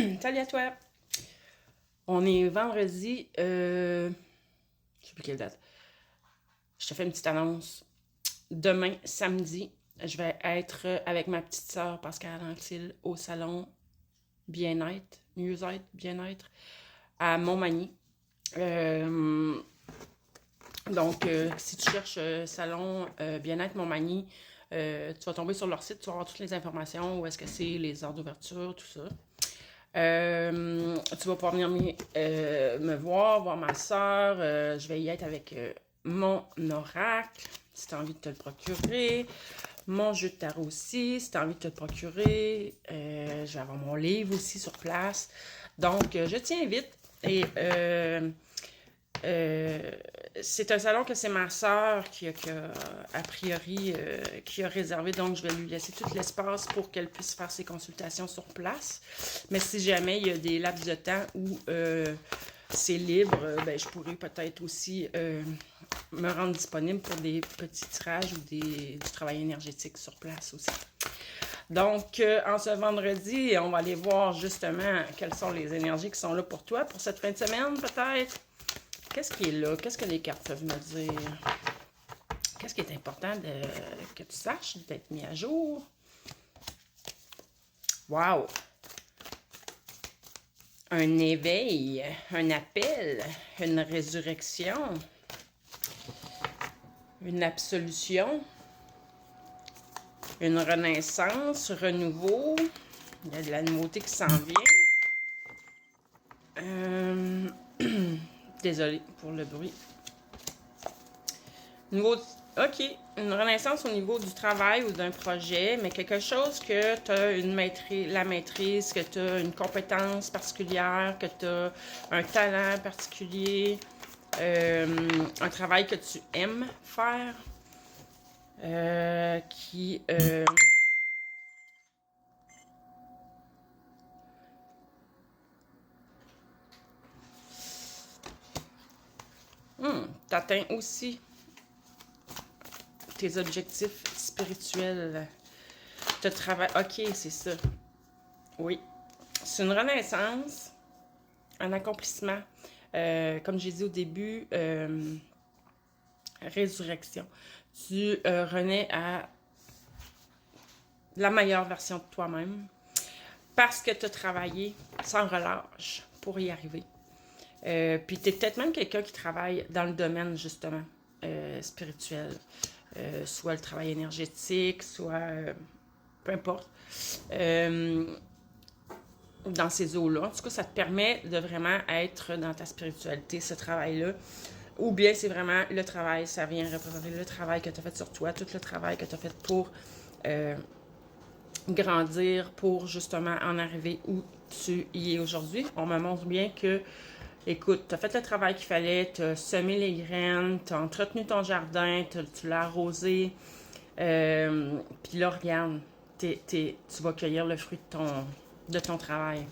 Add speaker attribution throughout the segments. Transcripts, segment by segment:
Speaker 1: Salut à toi! On est vendredi, je sais plus quelle date. Je te fais une petite annonce. Demain, samedi, je vais être avec ma petite sœur Pascal Anctil au salon Bien-être, Mieux-être, Bien-être à Montmagny. Si tu cherches salon Bien-être Montmagny, tu vas tomber sur leur site, tu vas avoir toutes les informations, où est-ce que c'est, les heures d'ouverture, tout ça. Tu vas pouvoir venir me voir ma soeur. Je vais y être avec mon oracle, si tu as envie de te le procurer. Mon jeu de tarot aussi, si tu as envie de te le procurer. Je vais avoir mon livre aussi sur place. Donc, je t'invite. Et c'est un salon que c'est ma soeur qui a a priori, qui a réservé, donc je vais lui laisser tout l'espace pour qu'elle puisse faire ses consultations sur place. Mais si jamais il y a des laps de temps où c'est libre, ben, je pourrais peut-être aussi me rendre disponible pour des petits tirages ou du travail énergétique sur place aussi. Donc, en ce vendredi, on va aller voir justement quelles sont les énergies qui sont là pour toi pour cette fin de semaine, peut-être. Qu'est-ce qui est là? Qu'est-ce que les cartes peuvent me dire? Qu'est-ce qui est important que tu saches, d'être mis à jour? Wow! Un éveil, un appel, une résurrection, une absolution, une renaissance, renouveau. Il y a de la nouveauté qui s'en vient. Désolée pour le bruit. OK, une renaissance au niveau du travail ou d'un projet, mais quelque chose que tu as la maîtrise, que tu as une compétence particulière, que tu as un talent particulier, un travail que tu aimes faire, t'atteins aussi tes objectifs spirituels. Te travail. OK, c'est ça. Oui. C'est une renaissance, un accomplissement. Comme j'ai dit au début, résurrection. Tu renais à la meilleure version de toi-même parce que tu as travaillé sans relâche pour y arriver. Puis tu es peut-être même quelqu'un qui travaille dans le domaine, justement, spirituel. Soit le travail énergétique, soit peu importe. Dans ces eaux-là. En tout cas, ça te permet de vraiment être dans ta spiritualité, ce travail-là. Ou bien c'est vraiment le travail, ça vient représenter le travail que tu as fait sur toi, tout le travail que tu as fait pour grandir, pour justement en arriver où tu y es aujourd'hui. On me montre bien que, écoute, tu as fait le travail qu'il fallait, tu as semé les graines, tu as entretenu ton jardin, tu l'as arrosé. Puis là, regarde, tu vas cueillir le fruit de ton travail.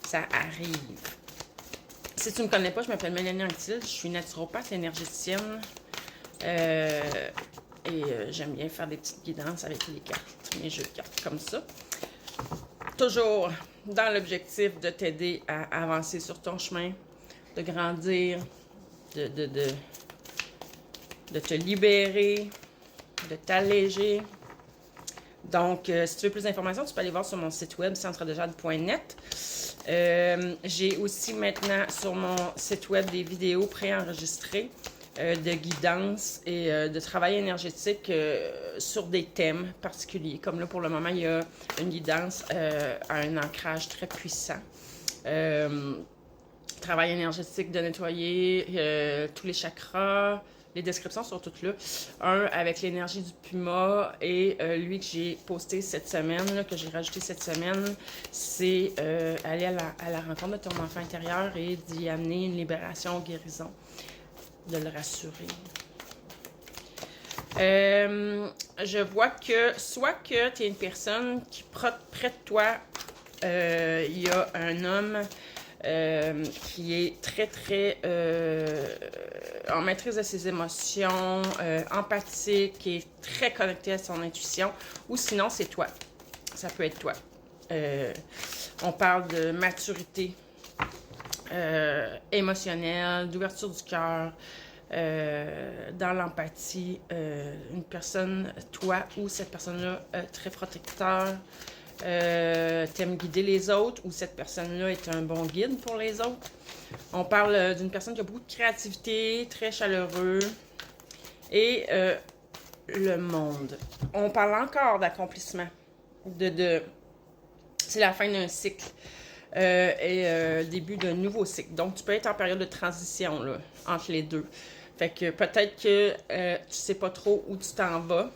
Speaker 1: Ça arrive. Si tu ne me connais pas, je m'appelle Mélanie Anctil, je suis naturopathe énergéticienne et j'aime bien faire des petites guidances avec les cartes, mes jeux de cartes comme ça. Toujours dans l'objectif de t'aider à avancer sur ton chemin, de grandir, de te libérer, de t'alléger. Donc, si tu veux plus d'informations, tu peux aller voir sur mon site web centredejade.net. J'ai aussi maintenant sur mon site web des vidéos préenregistrées de guidance et de travail énergétique sur des thèmes particuliers. Comme là, pour le moment, il y a une guidance à un ancrage très puissant. Travail énergétique de nettoyer tous les chakras. Les descriptions sont toutes là. Un avec l'énergie du puma et lui que j'ai posté cette semaine, là, que j'ai rajouté cette semaine, c'est aller à la rencontre de ton enfant intérieur et d'y amener une libération, guérison, de le rassurer. Je vois que soit que tu es une personne qui près de toi, il y a un homme qui est très en maîtrise de ses émotions, empathique, qui est très connecté à son intuition, ou sinon c'est toi. Ça peut être toi. On parle de maturité émotionnelle, d'ouverture du cœur, dans l'empathie. Une personne, toi ou cette personne-là, très protecteur, t'aimes guider les autres ou cette personne-là est un bon guide pour les autres. On parle d'une personne qui a beaucoup de créativité, très chaleureux. Et le monde. On parle encore d'accomplissement. C'est la fin d'un cycle et début d'un nouveau cycle. Donc, tu peux être en période de transition là, entre les deux. Fait que peut-être que tu sais pas trop où tu t'en vas.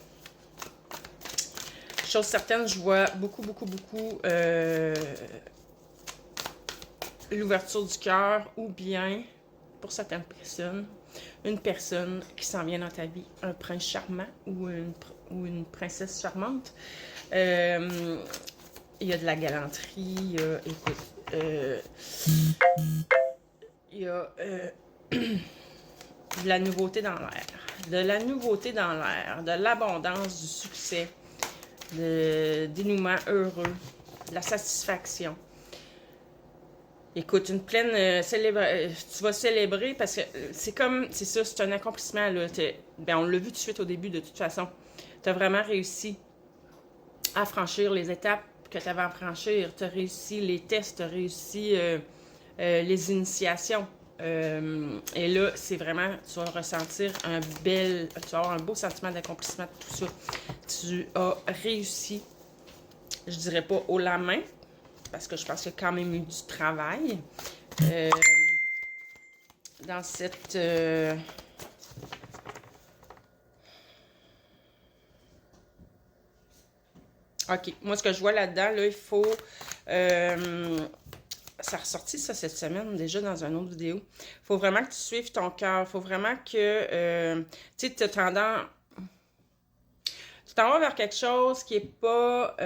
Speaker 1: Chose certaine, je vois beaucoup l'ouverture du cœur ou bien, pour certaines personnes, une personne qui s'en vient dans ta vie, un prince charmant ou une princesse charmante. Il y a de la galanterie, il y a de la nouveauté dans l'air. De la nouveauté dans l'air, de l'abondance, du succès, de dénouement heureux, de la satisfaction. Écoute, une pleine tu vas célébrer parce que c'est ça, c'est un accomplissement, là. On l'a vu tout de suite au début, de toute façon. Tu as vraiment réussi à franchir les étapes que tu avais à franchir. Tu as réussi les tests, tu as réussi les initiations. Et là, c'est vraiment, tu vas ressentir tu vas avoir un beau sentiment d'accomplissement de tout ça. Tu as réussi, je dirais pas haut la main, parce que je pense qu'il y a quand même eu du travail dans cette... OK. Moi, ce que je vois là-dedans, là, il faut... ça a ressorti ça cette semaine, déjà dans une autre vidéo. Il faut vraiment que tu suives ton cœur. Il faut vraiment que... tu sais, tu t'en vas vers quelque chose qui est pas...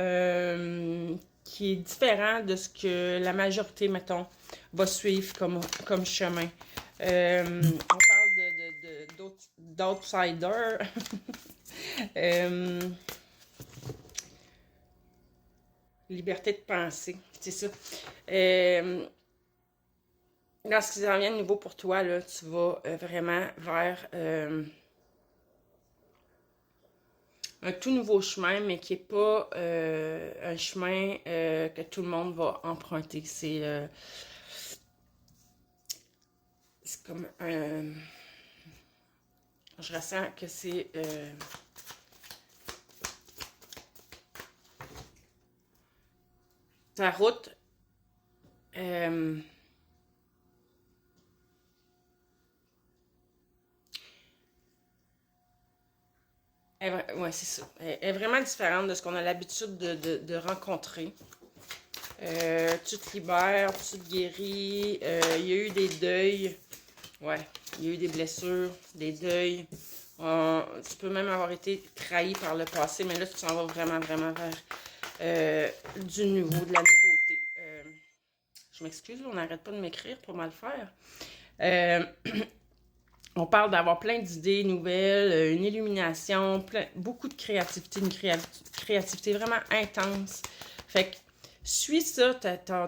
Speaker 1: qui est différent de ce que la majorité, mettons, va suivre comme chemin. On parle d'outsiders. Liberté de penser, c'est ça. Dans ce qui s'en vient de nouveau pour toi, là, tu vas vraiment vers un tout nouveau chemin, mais qui n'est pas un chemin que tout le monde va emprunter. C'est comme un... Je ressens que c'est... ta route... ouais, c'est ça. Elle est vraiment différente de ce qu'on a l'habitude de rencontrer. Tu te libères, tu te guéris. Il y a eu des deuils. Ouais, il y a eu des blessures, des deuils. Tu peux même avoir été trahi par le passé, mais là, tu t'en vas vraiment vers du nouveau, de la nouveauté. Je m'excuse, on n'arrête pas de m'écrire pour mal faire. On parle d'avoir plein d'idées nouvelles, une illumination, beaucoup de créativité, une créativité vraiment intense. Fait que suis ça,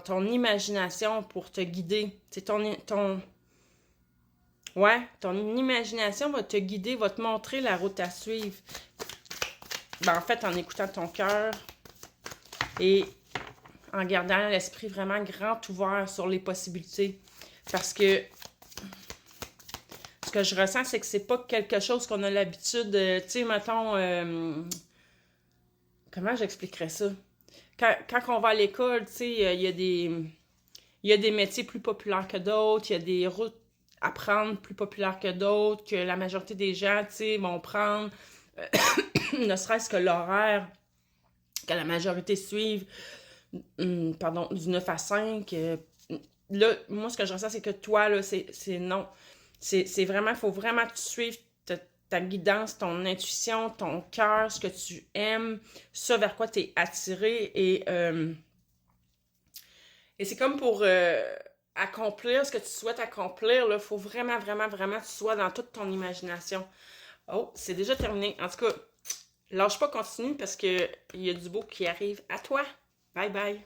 Speaker 1: ton imagination pour te guider. C'est ton imagination va te guider, va te montrer la route à suivre. En fait, en écoutant ton cœur et en gardant l'esprit vraiment grand ouvert sur les possibilités. Parce que ce que je ressens, c'est que c'est pas quelque chose qu'on a l'habitude de... Tu sais, mettons... comment j'expliquerais ça? Quand on va à l'école, tu sais, il y a des métiers plus populaires que d'autres, il y a des routes à prendre plus populaires que d'autres, que la majorité des gens, tu sais, vont prendre, ne serait-ce que l'horaire que la majorité suive, du 9 à 5. Là, moi, ce que je ressens, c'est que toi, là, c'est non. C'est vraiment, il faut vraiment que tu suives ta guidance, ton intuition, ton cœur, ce que tu aimes, ça vers quoi tu es attiré. Et c'est comme pour accomplir ce que tu souhaites accomplir, il faut vraiment que tu sois dans toute ton imagination. Oh, c'est déjà terminé. En tout cas, lâche pas, continue parce qu'il y a du beau qui arrive à toi. Bye bye.